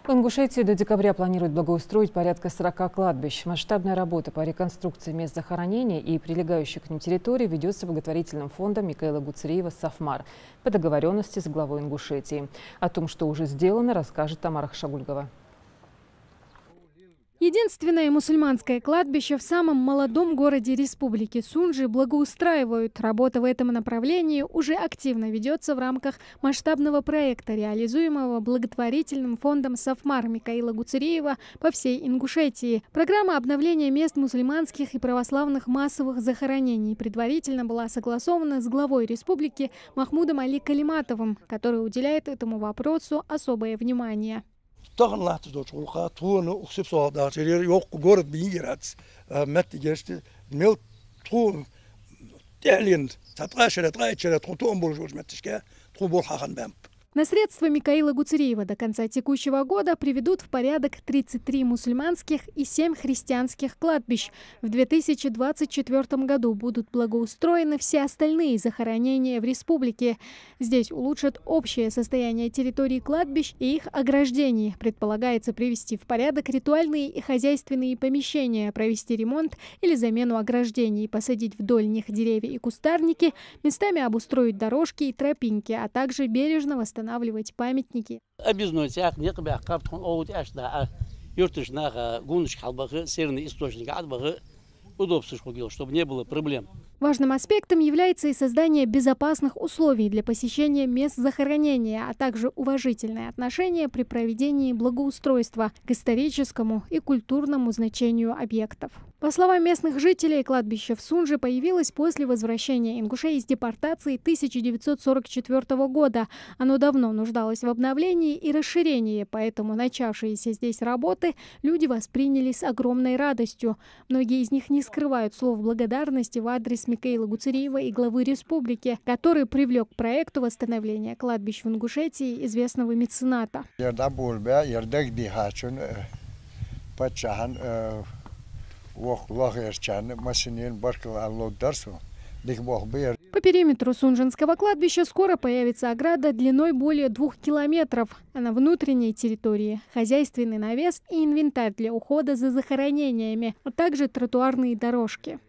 В Ингушетии до декабря планируют благоустроить порядка 40 кладбищ. Масштабная работа по реконструкции мест захоронения и прилегающей к ним территории ведется благотворительным фондом Микаила Гуцериева «Сафмар» по договоренности с главой Ингушетии. О том, что уже сделано, расскажет Тамара Хашагульгова. Единственное мусульманское кладбище в самом молодом городе республики Сунжи благоустраивают. Работа в этом направлении уже активно ведется в рамках масштабного проекта, реализуемого благотворительным фондом «Сафмар» Микаила Гуцериева по всей Ингушетии. Программа обновления мест мусульманских и православных массовых захоронений предварительно была согласована с главой республики Махмудом Али Калиматовым, который уделяет этому вопросу особое внимание. На средства Микаила Гуцериева до конца текущего года приведут в порядок 33 мусульманских и 7 христианских кладбищ. В 2024 году будут благоустроены все остальные захоронения в республике. Здесь улучшат общее состояние территории кладбищ и их ограждений. Предполагается привести в порядок ритуальные и хозяйственные помещения, провести ремонт или замену ограждений, посадить вдоль них деревья и кустарники, местами обустроить дорожки и тропинки, а также бережно восстанавливать памятники. Чтобы не было проблем. Важным аспектом является и создание безопасных условий для посещения мест захоронения, а также уважительное отношение при проведении благоустройства к историческому и культурному значению объектов. По словам местных жителей, кладбище в Сунже появилось после возвращения ингушей из депортации 1944 года. Оно давно нуждалось в обновлении и расширении, поэтому начавшиеся здесь работы люди восприняли с огромной радостью. Многие из них не скрывают слов благодарности в адрес Микаила Гуцериева и главы республики, который привлек к проекту восстановления кладбищ в Ингушетии известного мецената. По периметру Сунжинского кладбища скоро появится ограда длиной более 2 километров. А на внутренней территории хозяйственный навес и инвентарь для ухода за захоронениями, а также тротуарные дорожки.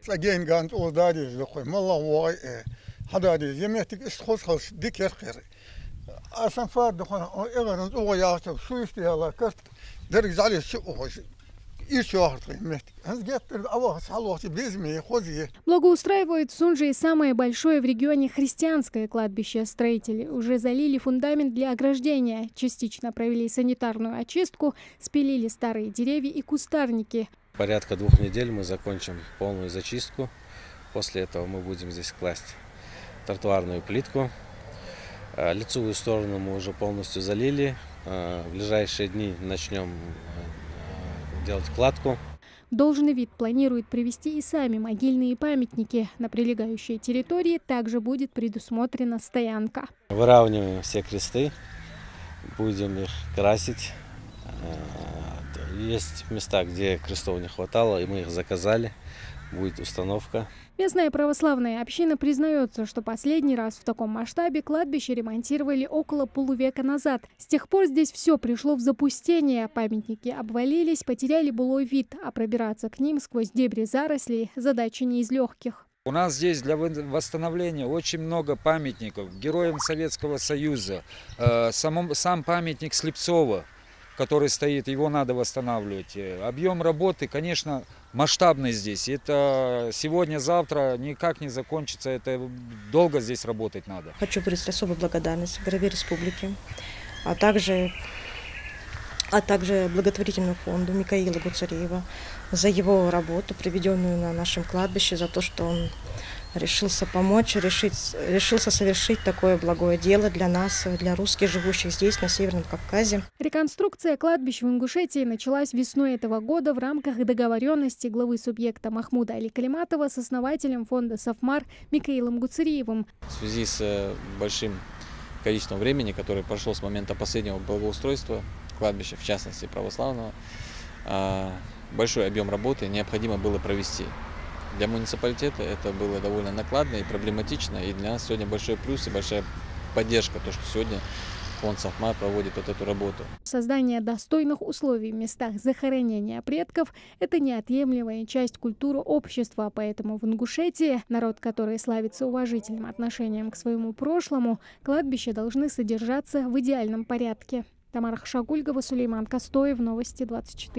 Благоустраивают в Сунже и самое большое в регионе христианское кладбище. Строители уже залили фундамент для ограждения, частично провели санитарную очистку, спилили старые деревья и кустарники. Порядка 2 недель мы закончим полную зачистку. После этого мы будем здесь класть тротуарную плитку. Лицевую сторону мы уже полностью залили. В ближайшие дни начнем делать кладку. Должный вид планирует привести и сами могильные памятники. На прилегающей территории также будет предусмотрена стоянка. Выравниваем все кресты, будем их красить. Есть места, где крестов не хватало, и мы их заказали. Будет установка. Местная православная община признается, что последний раз в таком масштабе кладбище ремонтировали около полувека назад. С тех пор здесь все пришло в запустение. Памятники обвалились, потеряли былой вид, а пробираться к ним сквозь дебри зарослей – задача не из легких. У нас здесь для восстановления очень много памятников героям Советского Союза. Сам памятник Слепцова, который стоит, его надо восстанавливать. Объем работы, конечно, масштабный здесь. Это сегодня-завтра никак не закончится. Это долго здесь работать надо. Хочу выразить особую благодарность главе республики, а также благотворительному фонду Микаила Гуцериева за его работу, проведенную на нашем кладбище, за то, что он решился помочь, решился совершить такое благое дело для нас, для русских, живущих здесь, на Северном Кавказе. Реконструкция кладбищ в Ингушетии началась весной этого года в рамках договоренности главы субъекта Махмуда Али Калиматова с основателем фонда «Сафмар» Микаилом Гуцериевым. В связи с большим количеством времени, которое прошло с момента последнего благоустройства кладбища, в частности православного, большой объем работы необходимо было провести. Для муниципалитета это было довольно накладно и проблематично, и для нас сегодня большой плюс и большая поддержка, то, что сегодня фонд «Сафмар» проводит вот эту работу. Создание достойных условий в местах захоронения предков – это неотъемлемая часть культуры общества, поэтому в Ингушетии, народ, который славится уважительным отношением к своему прошлому, кладбища должны содержаться в идеальном порядке. Тамара Хашагульгова, Сулейман Костоев, Новости 24.